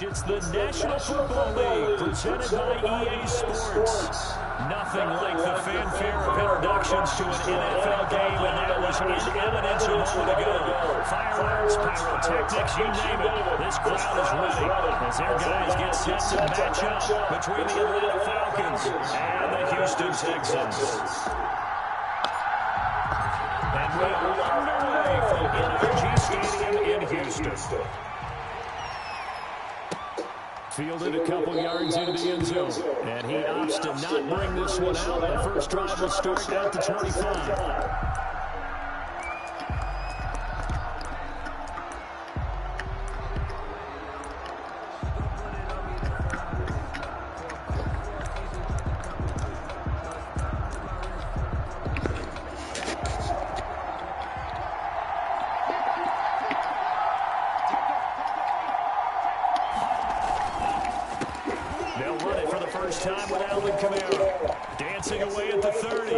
It's the National Football League presented by EA Sports. Nothing like the fanfare of introductions to an NFL game, and that was in evidence a moment ago. Fireworks, pyrotechnics, you name it. This crowd is ready as their guys get set to match up between the Atlanta Falcons and the Houston Texans. And we are underway from NRG Stadium in Houston. Fielded a couple yards into the end zone. And he opts to not bring this one out. The first drive will start at the 25. They'll run it for the first time with Alvin Kamara. Dancing away at the 30.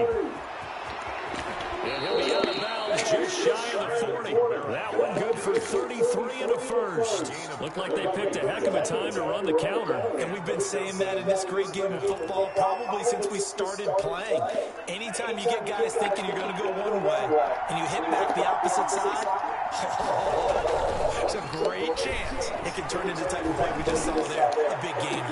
And he'll be out of bounds just shy of the 40. That one good for 33 and a first. Looked like they picked a heck of a time to run the counter. And we've been saying that in this great game of football probably since we started playing. Anytime you get guys thinking you're going to go one way and you hit back the opposite side, there's a great chance it can turn into the type of play we just saw there. A big game.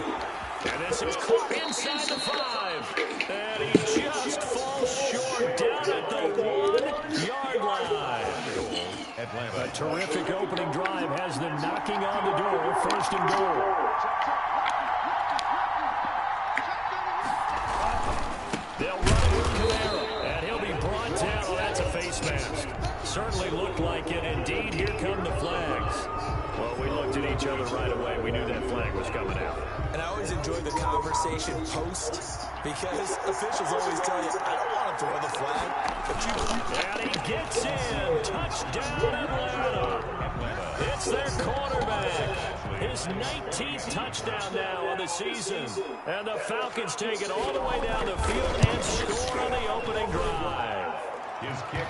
And this is caught inside the 5. And he just falls short down at the 1-yard line. A terrific opening drive has them knocking on the door. First and goal. They'll run it with Kamara. And he'll be brought down. Oh, that's a face mask. Certainly looked like it. Indeed, here come the flags. Well, we looked at each other right away. We knew that flag was coming out. And I always enjoy the conversation post because officials always tell you, I don't want to throw the flag, but you do. And he gets in. Touchdown, Atlanta. It's their quarterback. His 19th touchdown now on the season. And the Falcons take it all the way down the field and score on the opening drive.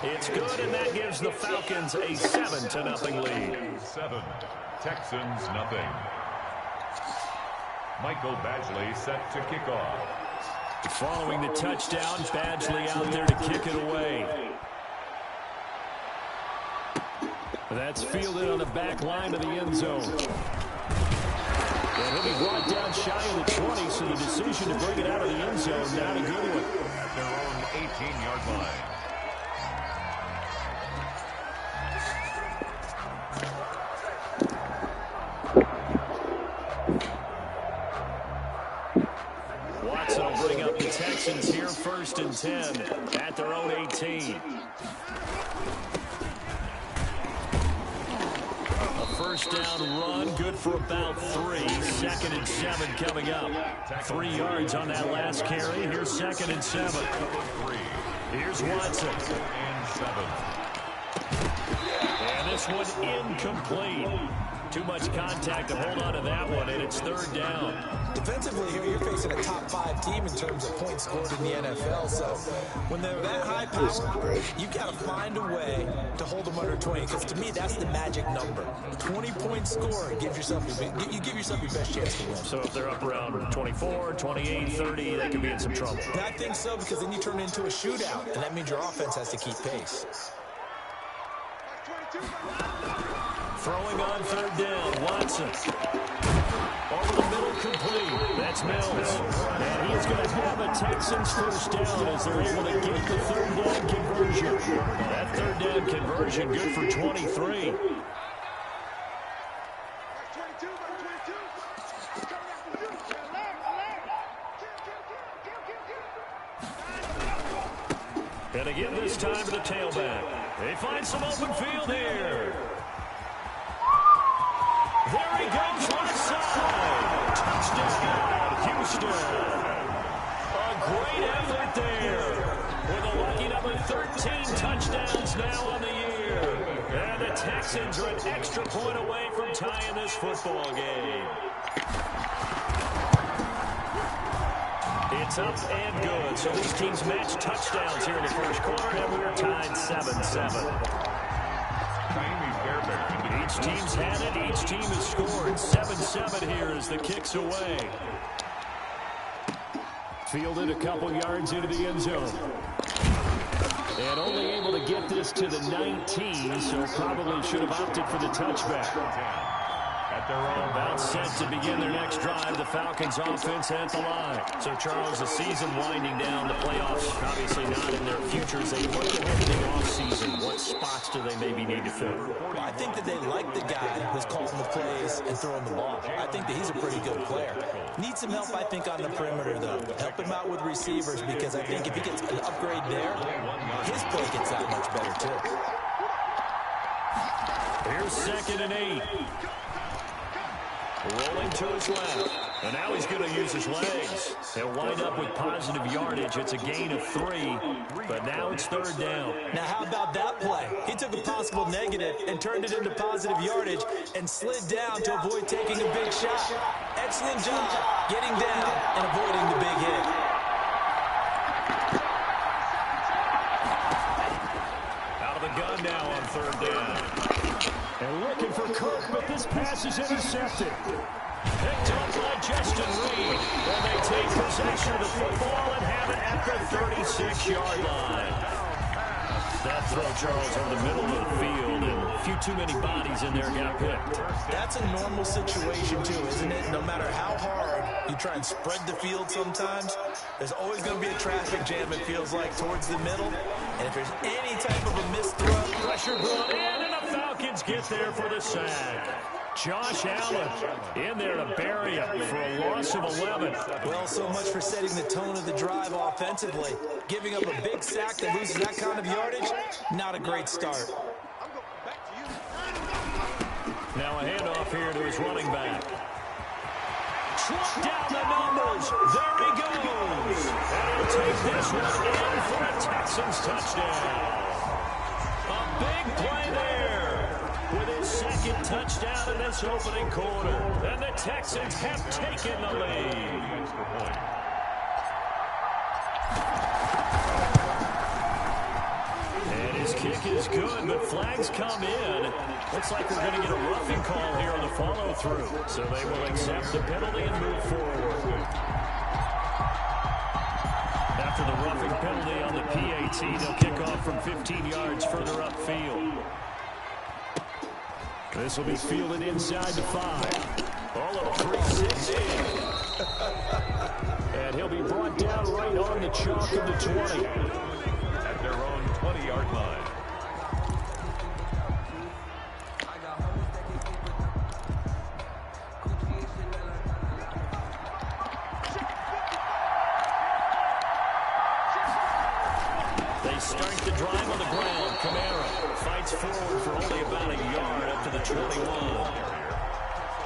It's good, and that gives the Falcons a 7-0 lead. 7, Texans nothing. Michael Badgley set to kick off. Following the touchdown, Badgley out there to kick it away. That's fielded on the back line of the end zone. And he'll be brought down shy of the 20, so the decision to bring it out of the end zone, not a good one. At their own 18-yard line. Watson will bring up the Texans here, 1st and 10 at their own 18. A first down run, good for about 3. 2nd and 7 coming up. 3 yards on that last carry. Here's 2nd and 7. Here's Watson. And 7. And this one incomplete. Too much contact to hold on to that one, and it's 3rd down. Defensively here, you're facing a top 5 team in terms of points scored in the NFL. So when they're that high power, you've got to find a way to hold them under 20. Because to me, that's the magic number. 20-point score gives yourself you give yourself your best chance to win. So if they're up around 24, 28, 30, they could be in some trouble. And I think so, because then you turn it into a shootout, and that means your offense has to keep pace. Throwing on 3rd down, Watson. Over the middle, complete. That's Mills. And he is going to have a Texans first down as they're able to get the 3rd down conversion. That 3rd down conversion good for 23. And again this time to the tailback. They find some open field here. There he goes, right side. Touchdown, Houston. A great effort there. With a lucky number 13 touchdowns now on the year. And the Texans are an extra point away from tying this football game. It's up and good. So these teams match touchdowns here in the first quarter, and we're tied 7-7. Miami Bearbear. Each team's had it. Each team has scored. 7-7 here as the kick's away. Fielded a couple yards into the end zone. And only able to get this to the 19, so probably should have opted for the touchback. At their own about set to begin their next drive, the Falcons offense at the line. So, Charles, the season winding down, the playoffs obviously not in their futures. They look ahead to the offseason. What spots do they maybe need to fill? I think that they like the guy who's calling the plays and throwing the ball. I think that he's a pretty good player. Needs some help, I think, on the perimeter, though. Help him out with receivers, because I think if he gets an upgrade there, his play gets that much better, too. Here's 2nd and 8. Rolling to his left. And now he's going to use his legs. He'll wind up with positive yardage. It's a gain of 3, but now it's 3rd down. Now, how about that play? He took a possible negative and turned it into positive yardage and slid down to avoid taking a big shot. Excellent job getting down and avoiding the big hit. Out of the gun now on 3rd down. And looking for Cook, but this pass is intercepted. Picked up by Justin Reed. And they take possession of the football and have it at the 36-yard line. That throw, Charles, over the middle of the field, and a few too many bodies in there got picked. That's a normal situation, too, isn't it? No matter how hard you try and spread the field sometimes, there's always going to be a traffic jam, it feels like, towards the middle. And if there's any type of a missed throw, pressure brought in, and the Falcons get there for the sack. Josh Allen in there to bury him for a loss of 11. Well, so much for setting the tone of the drive offensively. Giving up a big sack that loses that kind of yardage, not a great start. Now a handoff here to his running back. Truck down the numbers. There he goes. And he'll take this one in for a Texans touchdown. A big play there with his 2nd touchdown in this opening quarter. And the Texans have taken the lead. And his kick is good, but flags come in. Looks like we're going to get a roughing call here on the follow-through. So they will accept the penalty and move forward. After the roughing penalty on the PAT, they'll kick off from 15 yards further upfield. This will be fielded inside the 5. All of 3-6 in. And he'll be brought down right on the chalk of the 20. at their own 20-yard line. Start the drive on the ground. Kamara fights forward for only about a yard up to the 21.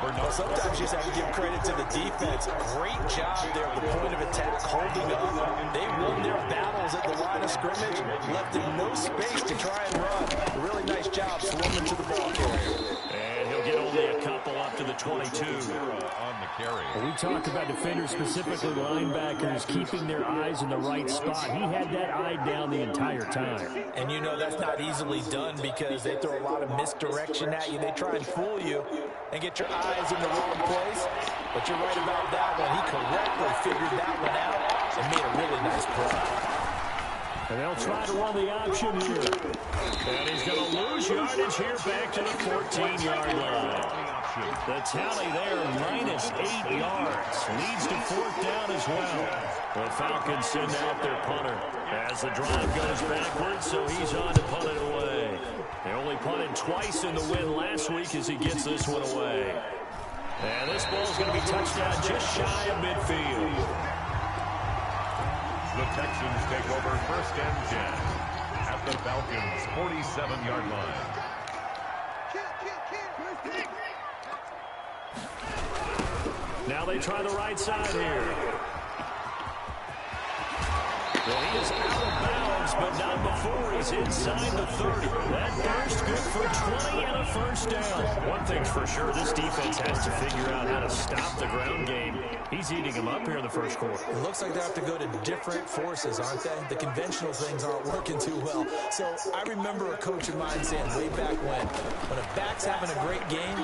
Well, sometimes you just have to give credit to the defense. Great job there at the point of attack, holding up. They won their battles at the line of scrimmage, left them no space to try and run. A really nice job swarming to the ball carrier. And he'll get only a couple up to the 22. On the carry. We talk about defenders, specifically linebackers, keeping their eyes in the right spot. He had that eye down the entire time. And you know that's not easily done because they throw a lot of misdirection at you. They try and fool you and get your eyes in the wrong place. But you're right about that one. He correctly figured that one out and made a really nice play. And they'll try to run the option here. And he's going to lose yardage here back to the 14-yard line. The tally there, -8 yards. Leads to 4th down as well. The Falcons send out their punter as the drive goes backwards, so he's on to punt it away. They only punted twice in the win last week as he gets this one away. And this ball's going to be touched down just shy of midfield. The Texans take over 1st and 10 at the Falcons' 47-yard line. Now they try the right side here. Well, he is out of bounds but not before he's inside the 30. That burst good for 20 and a first down. One thing's for sure, this defense has to figure out how to stop the ground game. He's eating them up here in the first quarter. It looks like they have to go to different forces, aren't they? The conventional things aren't working too well. So I remember a coach of mine saying way back when a back's having a great game,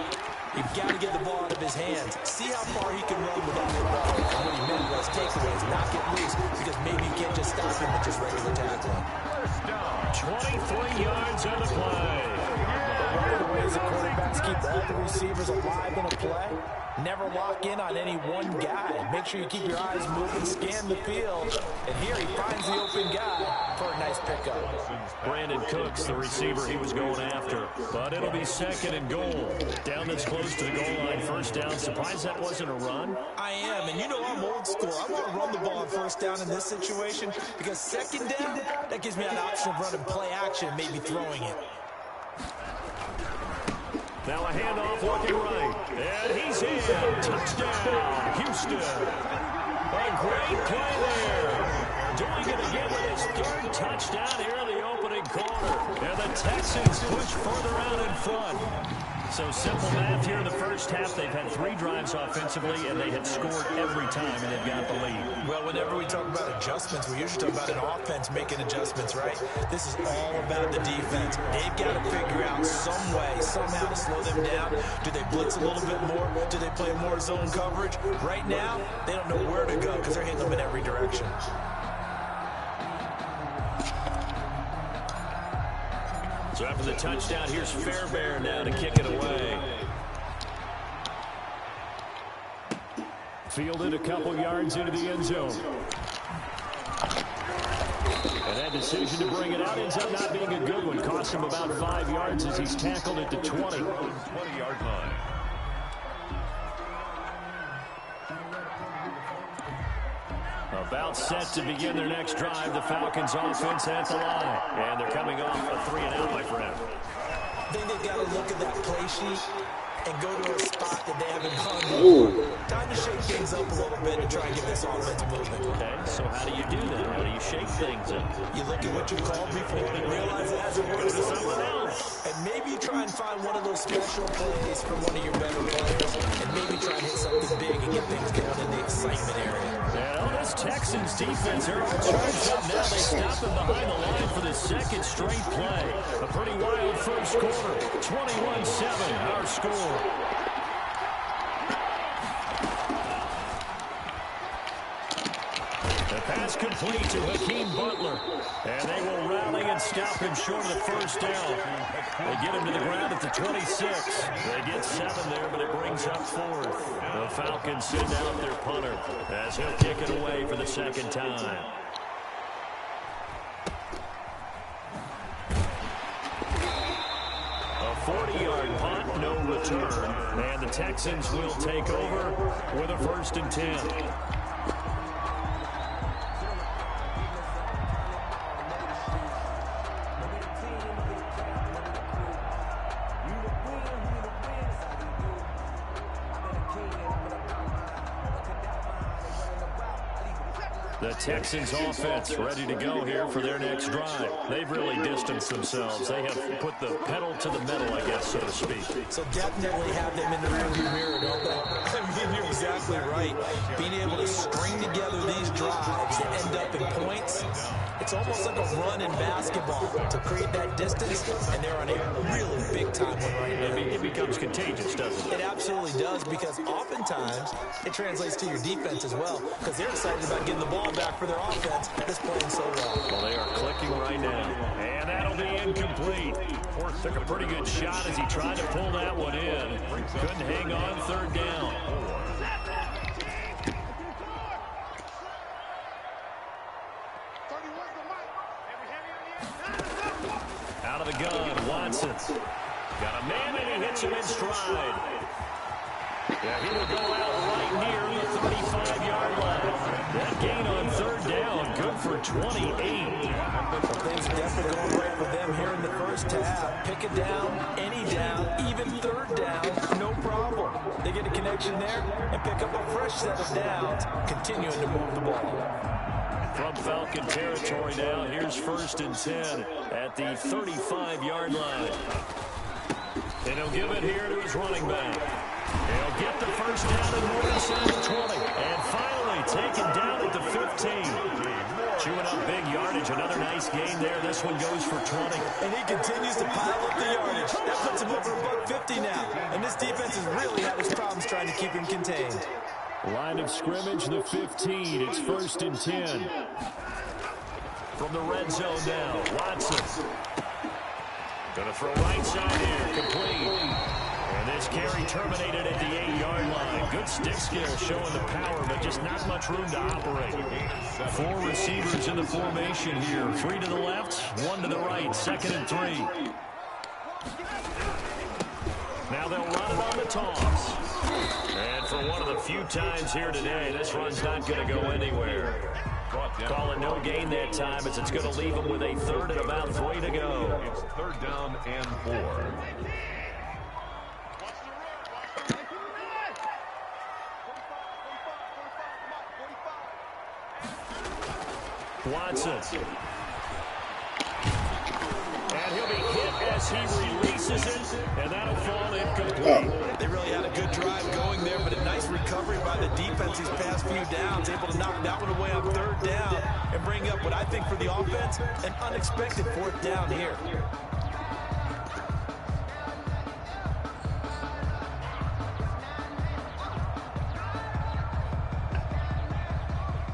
you've got to get the ball out of his hands. See how far he can run without the ball. And what he meant was takeaways, not get loose, because maybe you can't just stop him with just regular tackling. 23 yards on the play. One of the ways the quarterbacks keep all the receivers alive in a play, never lock in on any one guy. Make sure you keep your eyes moving, scan the field, and here he finds the open guy for a nice pickup. Brandon Cooks, the receiver he was going after. But it'll be second and goal. Down that's close to the goal line, first down. Surprised that wasn't a run? I am, and you know I'm old school. I want to run the ball on first down in this situation because second down, that gives me an option of running play action, maybe throwing it. Now a handoff looking right. And he's in. Touchdown, Houston. A great play there. Doing it again with his third touchdown here in the opening quarter. And the Texans push further out in front. So simple math here in the first half. They've had 3 drives offensively, and they had scored every time, and they've got the lead. Well, whenever we talk about adjustments, we usually talk about an offense making adjustments, right? This is all about the defense. They've got to figure out some way, somehow to slow them down. Do they blitz a little bit more? Do they play more zone coverage? Right now, they don't know where to go because they're hitting them in every direction. So after the touchdown, here's Fairbairn now to kick it away. Fielded a couple yards into the end zone. And that decision to bring it out ends up not being a good one. Cost him about 5 yards as he's tackled at the 20. 20-yard line. About set to begin their next drive. The Falcons offense at the line. And they're coming off a 3-and-out, my friend. I think they've got to look at that play sheet and go to a spot that they haven't gone before. Time to shake things up a little bit and try and get this offense moving. Okay, so how do you do that? How do you shake things up? You look at what you called before and realize it hasn't worked. Go to someone else. And maybe you try and find one of those special plays from one of your better players and maybe try and hit something big and get things going in the excitement area. And this Texans defense, they're all charged up now. They stop him behind the line for the second straight play. A pretty wild first quarter. 21-7, our score. The pass complete to Hakeem Butler. And they will rally and stop him short of the first down. They get him to the ground at the 26. They get 7 there, but it brings up 4th. The Falcons send out their punter as he'll kick it away for the second time. A 40-yard punt, no return. And the Texans will take over with a 1st and 10. The Texans offense ready to go here for their next drive. They've really distanced themselves. They have put the pedal to the metal, I guess, so to speak. So definitely have them in the rearview mirror, don't they? I mean, you're exactly right. Being able to string together these drives that end up in points, it's almost like a run in basketball to create that distance, and they're on a really big-time one right now. It becomes contagious, doesn't it? It absolutely does, because oftentimes it translates to your defense as well, because they're excited about getting the ball back for their offense that's playing so well. Well, they are clicking right now. And that'll be incomplete. Forrest took a pretty good shot as he tried to pull that one in. Couldn't hang on, 3rd down. Out of the gun, Watson. Got a man and he hits him in stride. Yeah, he will go out right near the 35-yard line. That gain on 3rd down, good for 28. Things are definitely going right for them here in the first half. Pick it down, any down, even 3rd down, no problem. They get a connection there and pick up a fresh set of downs, continuing to move the ball. From Falcon territory now, here's 1st and 10 at the 35-yard line. And he'll give it here to his running back. He'll get the first down and more inside the 20. And finally taken down at the 15. Chewing up big yardage. Another nice gain there. This one goes for 20. And he continues to pile up the yardage. That puts him over $150 now. And this defense has really had its problems trying to keep him contained. Line of scrimmage, the 15. It's 1st and 10. From the red zone now, Watson. Going to throw right side here, complete. And this carry terminated at the 8-yard line. Good stick skill showing the power, but just not much room to operate. 4 receivers in the formation here. 3 to the left, 1 to the right. 2nd and 3. Now they'll run it on the toss. And for one of the few times here today, this run's not going to go anywhere. Call it no gain that time as it's going to leave them with a 3rd and about 3 to go. It's 3rd down and 4. Watson. And he'll be hit as he releases it, and that'll fall incomplete. They really had a good drive going there, but a nice recovery by the defense these past few downs, able to knock that one away on 3rd down and bring up what I think for the offense, an unexpected 4th down here.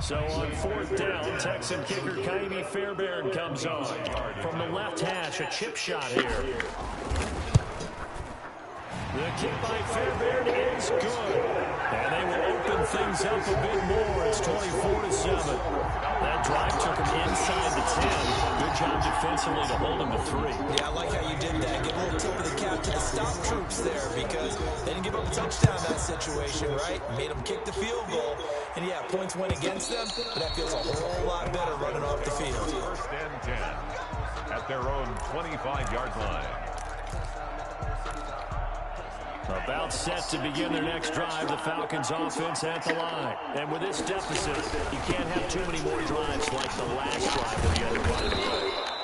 So on 4th down, Texan kicker Ka'imi Fairbairn comes on. From the left hash, a chip shot here. The kick by Fairbairn is good. And they will open things up a bit more. It's 24-7. That drive took him inside the 10. Good job defensively to hold him to 3. Yeah, I like how you did that. Give a little tip of the cap to the stop troops there because they didn't give up a touchdown in that situation, right? Made them kick the field goal. And yeah, points went against them, but that feels a whole lot better running off the field. 1st and 10 at their own 25-yard line. About set to begin their next drive, the Falcons offense at the line. And with this deficit, you can't have too many more drives like the last drive of the other punter.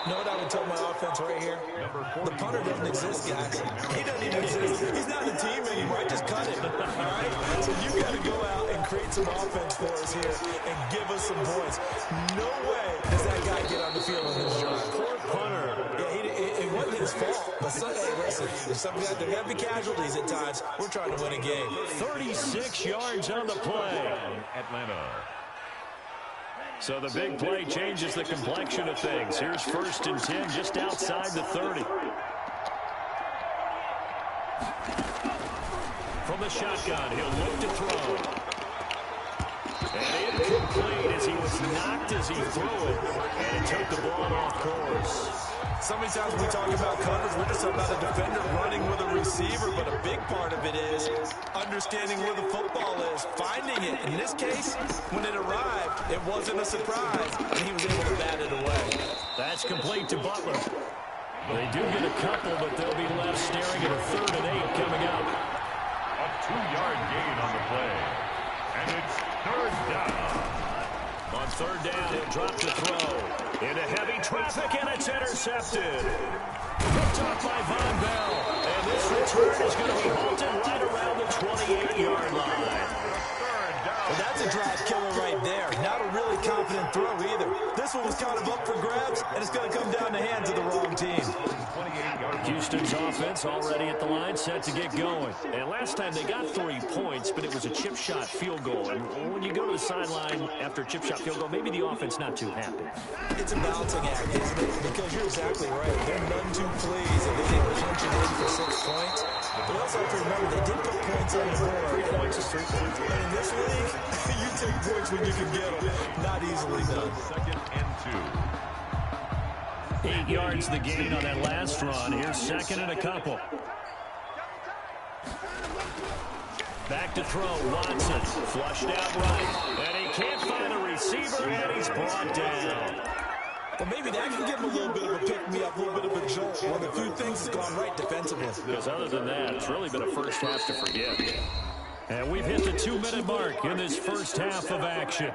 You know what I would tell my offense right here? The punter doesn't exist, guys. He doesn't even exist. He's not a team anymore. I just cut him. All right? So you got to go out and create some offense for us here and give us some points. No way does that guy get on the field in this drive. Poor punter. Yeah, it wasn't his fault. But hey, listen, there have to be casualties at times. We're trying to win a game. 36 yards on the play. Atlanta. So the big play changes the complexion of things. Here's 1st and 10 just outside the 30. From the shotgun, he'll look to throw. And incomplete as he was knocked as he threw it. And it took the ball off course. So many times when we talk about coverage, we're just talking about a defender running with a receiver, but a big part of it is understanding where the football is, finding it. In this case, when it arrived, it wasn't a surprise, and he was able to bat it away. That's complete to Butler. They do get a couple, but they'll be left staring at a 3rd and 8 coming up. A 2-yard gain on the play. And it's 3rd down. On 3rd down, he'll drop the throw. Into heavy traffic, and it's intercepted. Picked up by Von Bell. And this return is going to be halted right around the 28-yard line. Well, that's a drive killer right there. Not a really confident throw either. This one was kind of up for grabs, and it's going to come down the hands of the wrong team. Houston's offense already at the line, set to get going. And last time they got 3 points, but it was a chip shot field goal. And when you go to the sideline after a chip shot field goal, maybe the offense not too happy. It's a balancing act, isn't it? Because you're exactly right. They're none too pleased if they didn't punch it in for 6 points. But you also have to remember, they did put points on the board. 3 points is 3 points. And in this league, you take points when you can get them. Not easily done. 2nd and 2. 8 yards the gain on that last run. Here's 2nd and a couple. Back to throw. Watson flushed out right. And he can't find a receiver, and he's brought down. Well, maybe that can give him a little bit of a pick-me-up, a little bit of a jolt. One of the few things has gone right defensively. Because other than that, it's really been a first half to forget. And we've hit the 2-minute mark in this first half of action.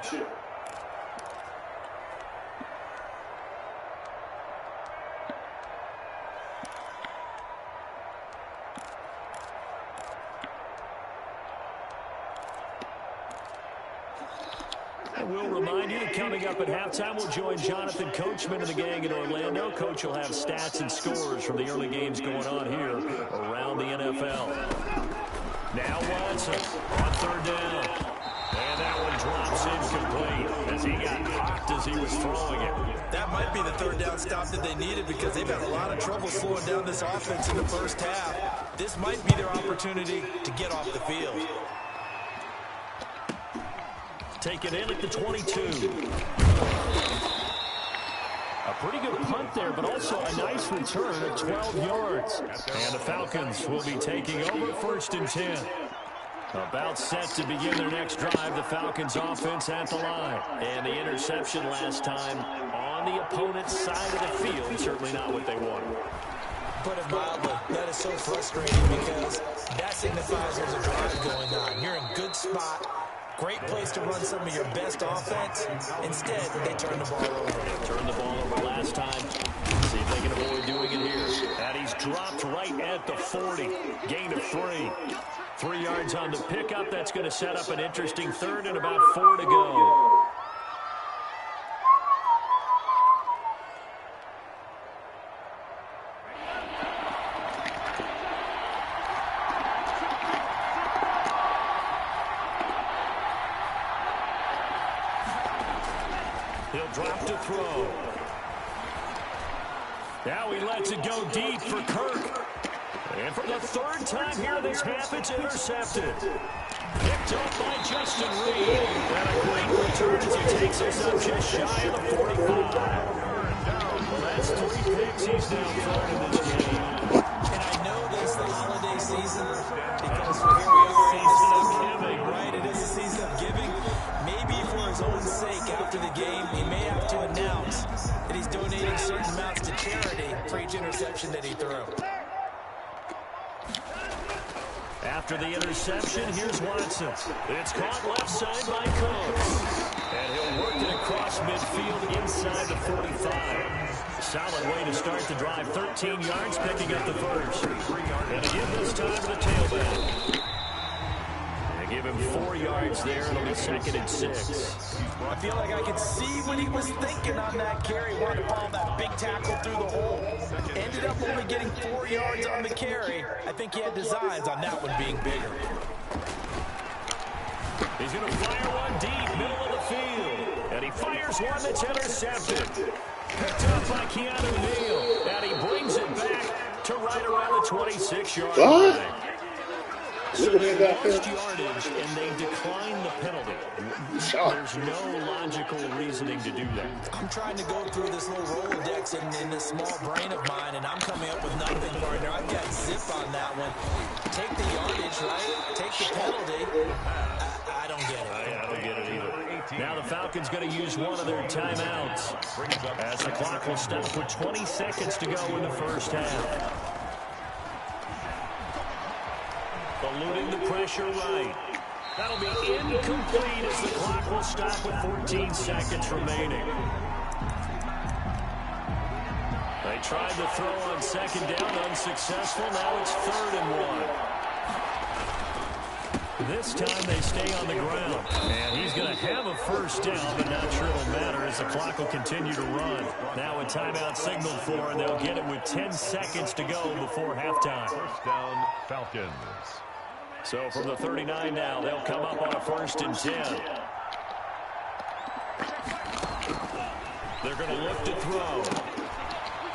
And we'll remind you that coming up at halftime, we'll join Jonathan Coachman and the gang in Orlando. Coach will have stats and scores from the early games going on here around the NFL. Now Watson on third down. And that one drops incomplete as he got popped as he was throwing it. That might be the third down stop that they needed because they've had a lot of trouble slowing down this offense in the first half. This might be their opportunity to get off the field. Take it in at the 22. A pretty good punt there, but also a nice return of 12 yards. And the Falcons will be taking over 1st and 10. About set to begin their next drive, the Falcons offense at the line. And the interception last time on the opponent's side of the field, certainly not what they wanted. Put it mildly, that is so frustrating because that signifies there's a drive going on. You're in good spot, great place to run some of your best offense. Instead, they turn the ball over. Turned the ball over last time. See if they can avoid doing it here. And he's dropped right at the 40. Gain of 3. 3 yards on the pickup. That's going to set up an interesting third and about 4 to go. He'll drop to throw. Now he lets it go deep for Kirk. And for the third time here this half, it's intercepted. Picked up by Justin Reed. And a great return as he takes us up just shy of the 45. Well, that's 3 picks he's now thrown in this game. And I know this is the holiday season because here we are in the season of giving, right? It is a season of giving. Maybe for his own sake after the game, he may have to announce that he's donating certain amounts to charity for each interception that he threw. After the interception, here's Watson. It's caught left side by Cooks. And he'll work it across midfield inside the 45. Solid way to start the drive. 13 yards, picking up the first. And again this time to the tailback. They give him 4 yards there. It'll be 2nd and 6. I feel like I could see what he was thinking on that carry. Wanted to follow that big tackle through the hole. Ended up only getting 4 yards on the carry. I think he had designs on that one being bigger. He's going to fire one deep, middle of the field. And he fires one that's intercepted. Picked up by Keanu Neal. And he brings it back to right around the 26-yard line. So they lost yardage, and they declined the penalty. There's no logical reasoning to do that. I'm trying to go through this little Rolodex in this small brain of mine, and I'm coming up with nothing, partner. I've got zip on that one. Take the yardage, right? Take the penalty. I don't get it. I don't get it either. Now the Falcons going to use one of their timeouts as the clock will stop with 20 seconds to go in the first half. Eluding the pressure right. That'll be incomplete as the clock will stop with 14 seconds remaining. They tried to throw on 2nd down, unsuccessful. Now it's 3rd and 1. This time they stay on the ground. And he's going to have a first down, but not sure it'll matter as the clock will continue to run. Now a timeout signaled for, and they'll get it with 10 seconds to go before halftime. First down, Falcons. So from the 39 now, they'll come up on a 1st and 10. They're going to look to throw.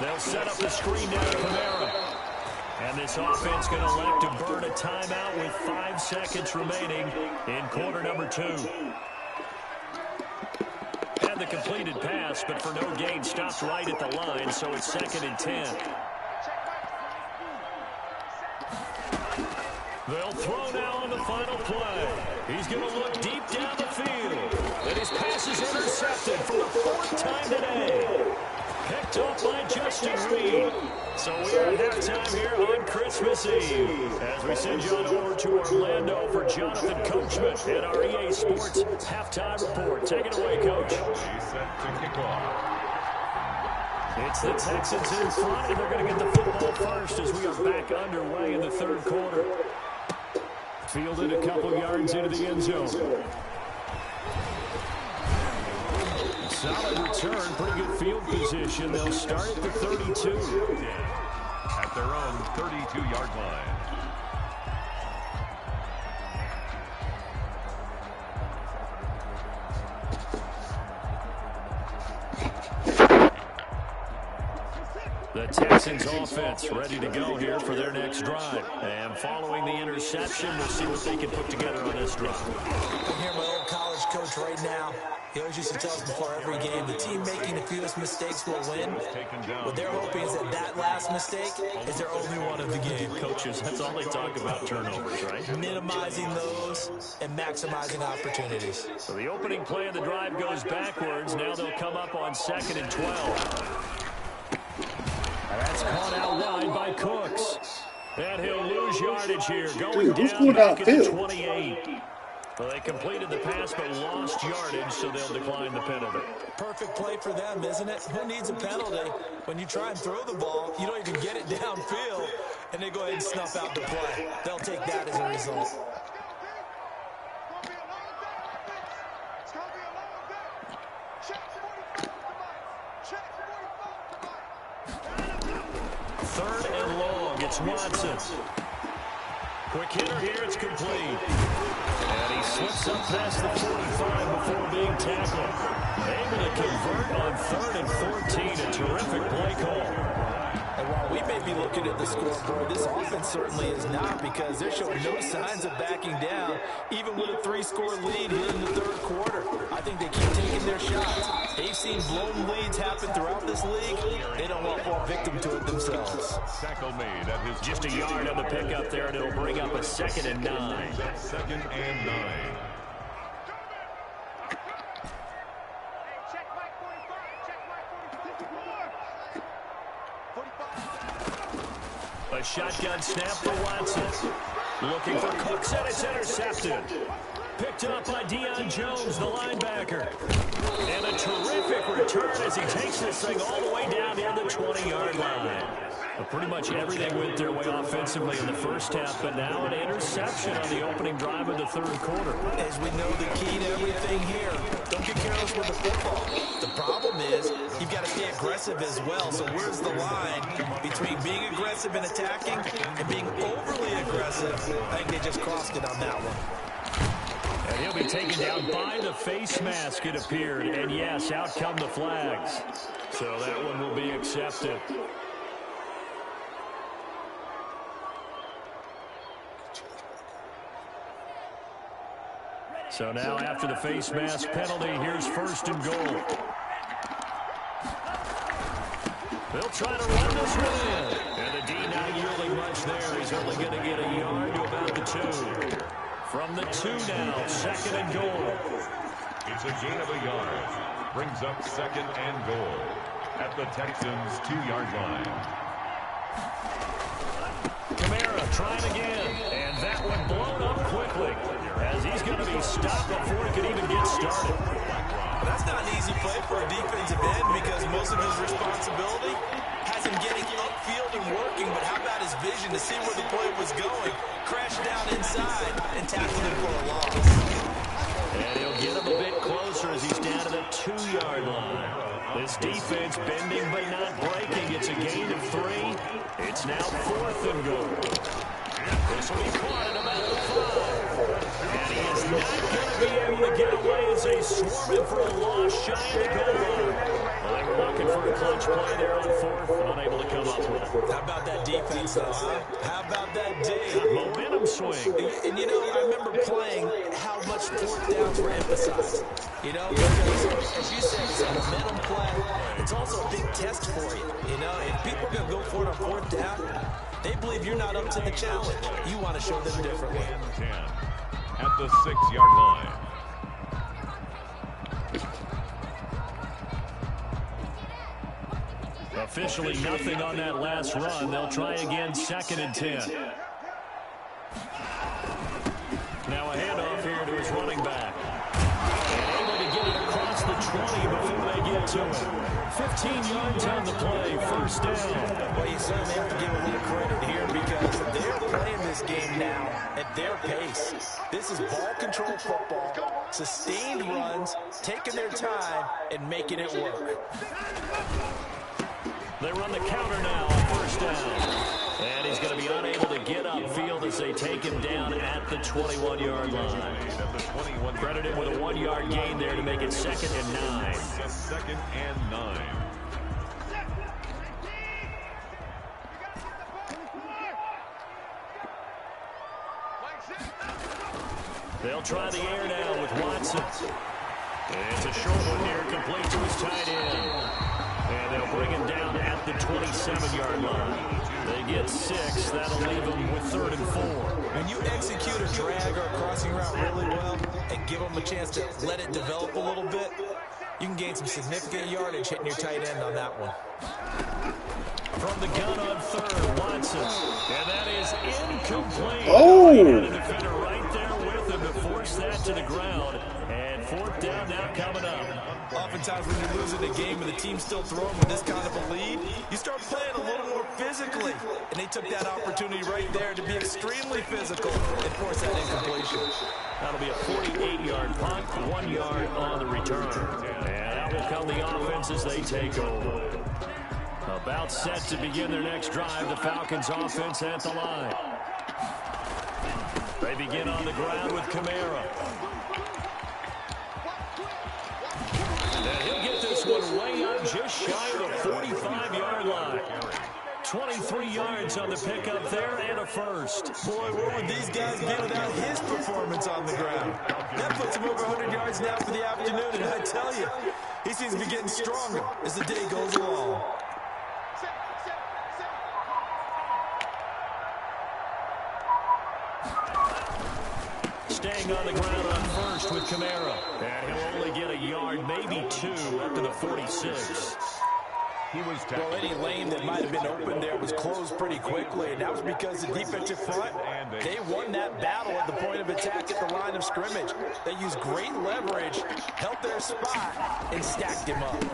They'll set up the screen down to Kamara. And this offense going to elect to burn a timeout with 5 seconds remaining in quarter number 2. And the completed pass, but for no gain, stopped right at the line, so it's 2nd and 10. They'll throw now on the final play. He's going to look deep down the field. And his pass is intercepted for the 4th time today. Picked up by Justin Reed. So we are at halftime here on Christmas Eve. As we send you on over to Orlando for Jonathan Coachman at our EA Sports Halftime Report. Take it away, Coach. He's set to kick off. It's the Texans in front, and they're going to get the football first as we are back underway in the 3rd quarter. Fielded a couple yards into the end zone. solid return, pretty good field position. They'll start at the 32. At their own 32-yard line. The Texans offense ready to go here for their next drive. And following the interception, we'll see what they can put together on this drive. I can hear my old college coach right now. He always used to tell us before every game, the team making the fewest mistakes will win. What they're hoping is that last mistake is their only one of the game. Coaches, that's all they talk about, turnovers, right? Minimizing those and maximizing opportunities. So the opening play of the drive goes backwards. Now they'll come up on 2nd and 12. That's caught out wide by Cooks. And he'll lose yardage here. Going down back at the 28. Well, they completed the pass but lost yardage, so they'll decline the penalty. Perfect play for them, isn't it? Who needs a penalty? When you try and throw the ball, you don't even get it downfield, and they go ahead and snuff out the play. They'll take that as a result. Third and long, it's Watson. Quick hitter here, it's complete. And he slips up past the 45 before being tackled. Able to convert on 3rd and 14, a terrific play call. And while we may be looking at the scoreboard, this offense certainly is not, because they're showing no signs of backing down, even with a 3-score lead here in the 3rd quarter. I think they keep taking their shots. They've seen blown leads happen throughout this league. They don't want to fall victim to it themselves. Tackle made at his Just a yard on the pickup there, and it'll bring up a 2nd and 9. 2nd and 9. A shotgun snap for Watson. Looking for Cooks, and it's intercepted. Picked up by Deion Jones, the linebacker. And a terrific return as he takes this thing all the way down near the 20-yard line. Well, pretty much everything went their way offensively in the first half, but now an interception on the opening drive of the 3rd quarter. As we know, the key to everything here, don't get careless with the football. The problem is you've got to stay aggressive as well. So where's the line between being aggressive and attacking and being overly aggressive? I think they just crossed it on that one. And he'll be taken down by the face mask, it appeared. And yes, out come the flags. So that one will be accepted. So now after the face mask penalty, here's 1st and goal. They'll try to run this one in. And the D not yielding much there. He's only going to get a yard to about the 2. From the 2 now, 2nd and goal. It's a gain of a yard. Brings up 2nd and goal at the Texans' 2-yard line. Kamara trying again. And that one blown up quickly, as he's going to be stopped before he can even get started. Well, that's not an easy play for a defensive end, because most of his responsibility has him getting upfield and working, but how about his vision to see where the play was going, crash down inside, and tackle him for a loss. And he'll get him a bit closer as he's down to the 2-yard line. This defense bending but not breaking. It's a gain of 3. It's now 4th and goal. This will be caught at about the 5. And he is not going to be able to get away as they swarm him for a loss shy of the goal line. Well, they were looking for a clutch play there on 4th, unable to come up with it. How about that defense, though, huh? How about that D? Momentum swing. And, you know, I remember playing how much 4th downs were emphasized. You know, because, as you said, it's a momentum play. It's also a big test for you. You know, if people are going to go for it on 4th down, they believe you're not up to the challenge. You want to show them differently. 10 at the 6-yard line. Officially nothing on that last run. They'll try again, 2nd and 10. Now a handoff here to his running back. And able to get it across the 20 before they get to it. 15 yards on the play, first down. Well, you certainly have to give a little credit here because they're playing this game now at their pace. This is ball control football, sustained runs, taking their time, and making it work. They run the counter now on first down. And he's going to be unable to get upfield as they take him down at the 21-yard line. Credit him with a 1-yard gain there to make it 2nd and 9. Second and 9. They'll try the air now with Watson. And it's a short one here, complete to his tight end. And they'll bring him down at the 27-yard line. They get 6. That'll leave them with 3rd and 4. When you execute a drag or a crossing route really well and give them a chance to let it develop a little bit, you can gain some significant yardage hitting your tight end on that one. From the gun on 3rd, Watson. And that is incomplete. Oh! He had a defender right there with him to force that to the ground. And 4th down now coming up. Oftentimes when you're losing a game and the team's still throwing with this kind of a lead, you start playing a little more physically. And they took that opportunity right there to be extremely physical and force that incompletion. That'll be a 48-yard punt, 1 yard on the return. And out will come the offense as they take over. About set to begin their next drive, the Falcons offense at the line. They begin on the ground with Kamara. And he'll get this one way up just shy of the 45-yard line. 23 yards on the pickup there and a first. Boy, what would these guys get without his performance on the ground? That puts him over 100 yards now for the afternoon, and I tell you, he seems to be getting stronger as the day goes along. Staying on the ground on first with Kamara. And he'll only get a yard, maybe 2, up to the 46. Well, any lane that might have been open there was closed pretty quickly, and that was because the defensive front, they won that battle at the point of attack at the line of scrimmage. They used great leverage, held their spot, and stacked him up.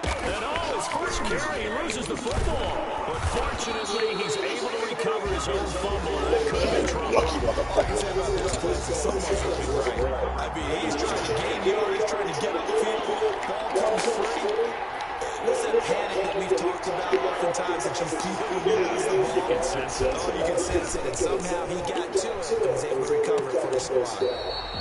And his first carry, he loses the football. But fortunately, he's able to recover his own fumble. That could have been trouble. Like I said about this place, it's almost right. I mean, he's trying to gain yardage, trying to get upfield. Ball comes free. What's that panic that we've talked about oftentimes that you feel when you lose the ball? You can sense it. Oh, you can sense it. And somehow he got to it and was able to recover it for the squad.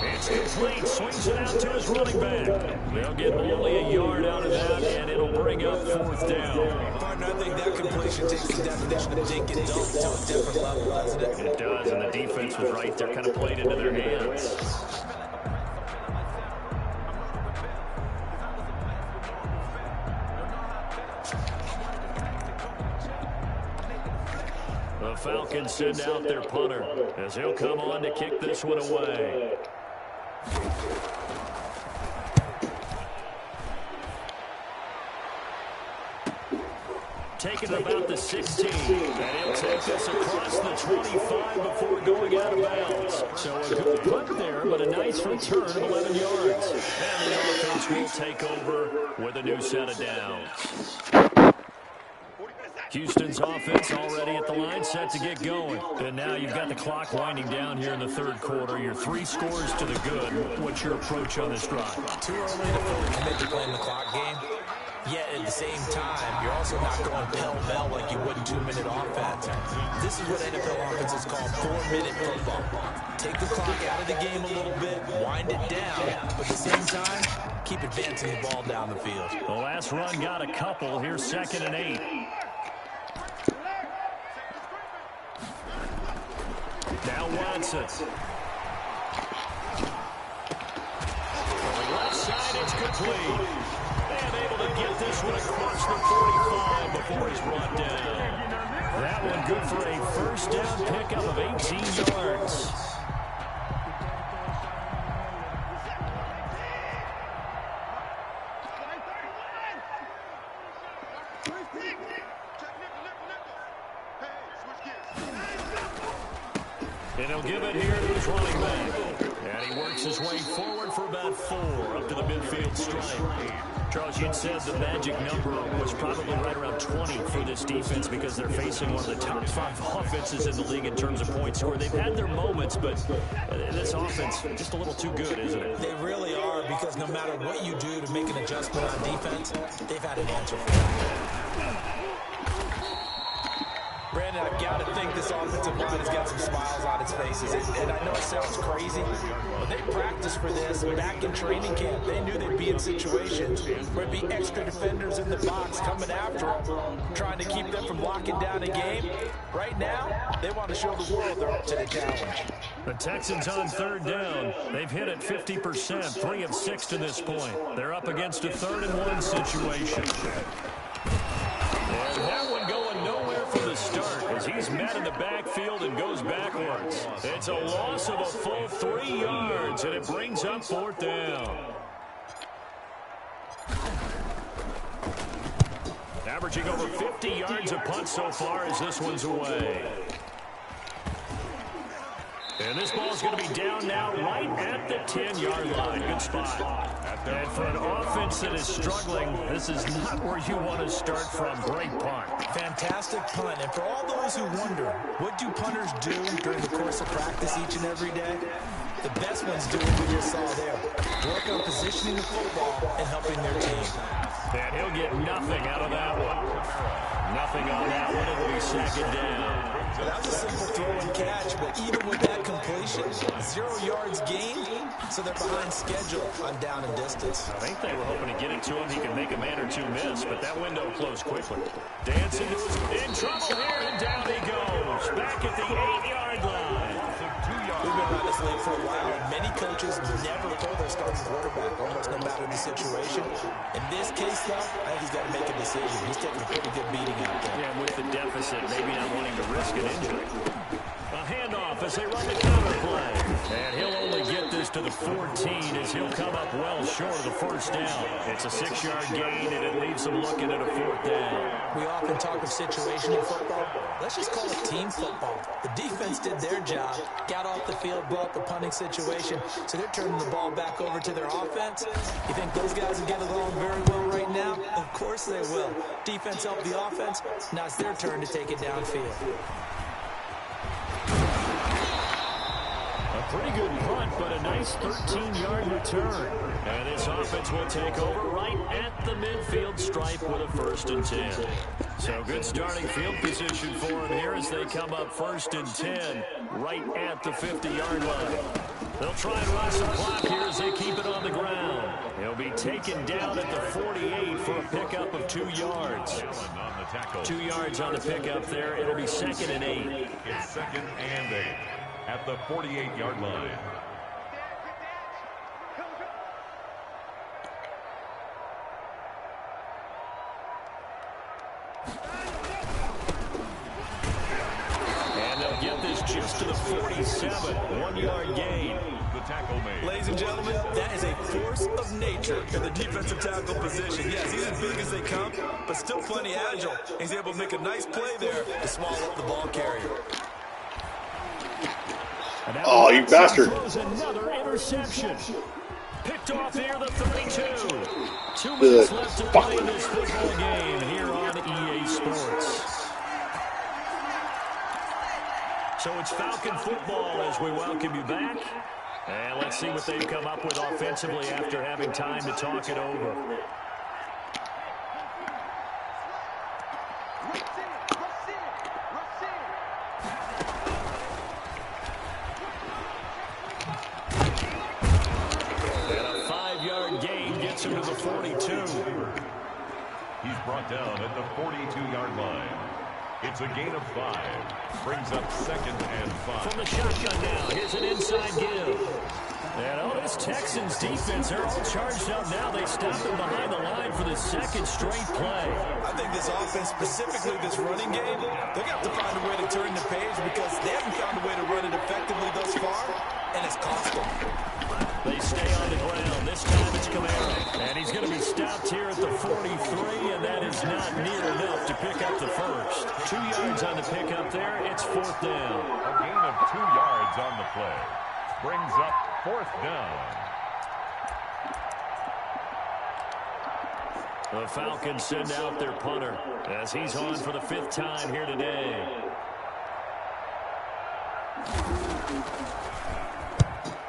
It's complete. Swings it out to his running back. They'll get only a yard out of that, and it'll bring up 4th down. Partner, I think that completion takes the definition of dink and dunk to a different level, doesn't it? It does, and the defense was right there, kind of played into their hands. The Falcons send out their punter as he'll come on to kick this one away. Taking about the 16, and he'll take this across the 25 before going out of bounds. So a good punt there, but a nice return of 11 yards. And the offense will take over with a new set of downs. Houston's offense already at the line, set to get going. And now you've got the clock winding down here in the 3rd quarter. Your 3 scores to the good. What's your approach on this drive? Too early to fully commit to playing the clock game. Yet at the same time, you're also not going pell-mell like you would in 2-minute offense. This is what NFL offenses call 4-minute football. Take the clock out of the game a little bit, wind it down, but at the same time, keep advancing the ball down the field. The last run got a couple. Here's 2nd and 8. Now Watson. Going left side, it's complete. And able to get this one across the 45 before he's brought down. That one good for a first down pickup of 18 yards. And he'll give it here to his running back. And he works his way forward for about 4 up to the midfield stripe. Charles, you'd said the magic number was probably right around 20 for this defense because they're facing one of the top 5 offenses in the league in terms of points scored. They've had their moments, but this offense just a little too good, isn't it? They really are, because no matter what you do to make an adjustment on defense, they've had an answer for that. Brandon, I've got to think this offensive line has got some smiles on its faces. And I know it sounds crazy, but they practiced for this back in training camp. They knew they'd be in situations where there'd be extra defenders in the box coming after them, trying to keep them from locking down a game. Right now, they want to show the world they're up to the challenge. The Texans on 3rd down. They've hit it 50%, 3 of 6 to this point. They're up against a 3rd and 1 situation. And that one going nowhere from the start as he's met in the backfield and goes backwards. It's a loss of a full 3 yards, and it brings up 4th down. Averaging over 50 yards a punt so far as this one's away. And this ball's going to be down now right at the 10-yard line. Good spot. And for an offense that is struggling, this is not where you want to start from. Great punt. Fantastic punt. And for all those who wonder, what do punters do during the course of practice each and every day? The best ones do what we just saw there. Work on positioning the football and helping their team. And he'll get nothing out of that one. Nothing on that one. It'll be 2nd down. Well, that was a simple throw and catch, but even with that completion, 0 yards gained, so they're behind schedule on down and distance. I think they were hoping to get it to him. He could make a man or two miss, but that window closed quickly. Dancing to his in trouble here, and down he goes. Back at the 8-yard line. We've been around this league for a while, and many coaches never pull their starting quarterback, almost no matter the situation. In this case, though, I think he's got to make a decision. He's taking a pretty good beating out there. Yeah, with the deficit, maybe not wanting to risk an injury. A handoff as they run the counter play. And he'll only get this to the 14 as he'll come up well short of the 1st down. It's a 6-yard gain, and it leaves them looking at a 4th down. We often talk of situational football. Let's just call it team football. The defense did their job, got off the field, brought the punting situation, so they're turning the ball back over to their offense. You think those guys will get along very well right now? Of course they will. Defense helped the offense. Now it's their turn to take it downfield. Pretty good punt, but a nice 13-yard return. And this offense will take over right at the midfield stripe with a 1st and 10. So good starting field position for them here as they come up 1st and 10 right at the 50-yard line. They'll try and run some clock here as they keep it on the ground. He'll be taken down at the 48 for a pickup of 2 yards. 2 yards on the pickup there. It'll be 2nd and 8. It's 2nd and 8. At the 48-yard line. And they'll get this just to the 47. 1-yard gain. The tackle made. Ladies and gentlemen, that is a force of nature in the defensive tackle position. Yes, he's as big as they come, but still plenty agile. He's able to make a nice play there to swallow up the ball carrier. Oh, you bastard. Another interception. Picked off here, the 32. 2 minutes left to play in this football game here on EA Sports. So it's Falcon football as we welcome you back. And let's see what they've come up with offensively after having time to talk it over. Him to the 42. He's brought down at the 42-yard line. It's a gain of 5. Brings up 2nd and 5. From the shotgun now, here's an inside give. And this Texans defense, they're all charged up now. They stopped them behind the line for the 2nd straight play. I think this offense, specifically this running game, they're going to have to find a way to turn the page because they haven't found a way to run it effectively thus far, and it's cost them. They stay on the ground. This time it's Kamara. And he's going to be stopped here at the 43, and that is not near enough to pick up the 1st. 2 yards on the pickup there. It's 4th down. A gain of 2 yards on the play. Brings up 4th down. The Falcons send out their punter as he's on for the 5th time here today.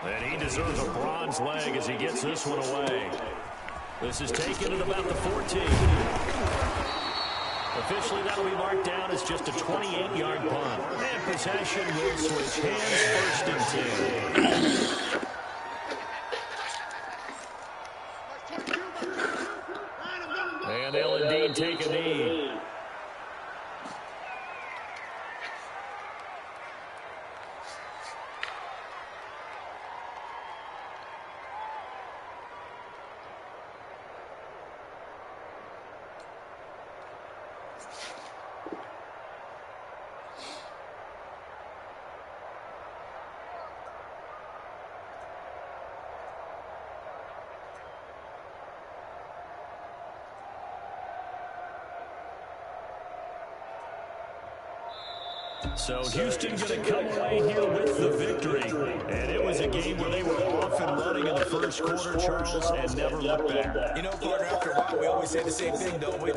And he deserves a bronze leg as he gets this one away. This is taken at about the 14. Officially, that'll be marked down as just a 28-yard punt. And possession will switch hands, 1st and 10. And they'll indeed take a knee. So Houston going to come away here with the victory. And it was a game where they were off and running in the 1st quarter, Charles, and never looked back. You know, partner, after a while, we always say the same thing, don't we?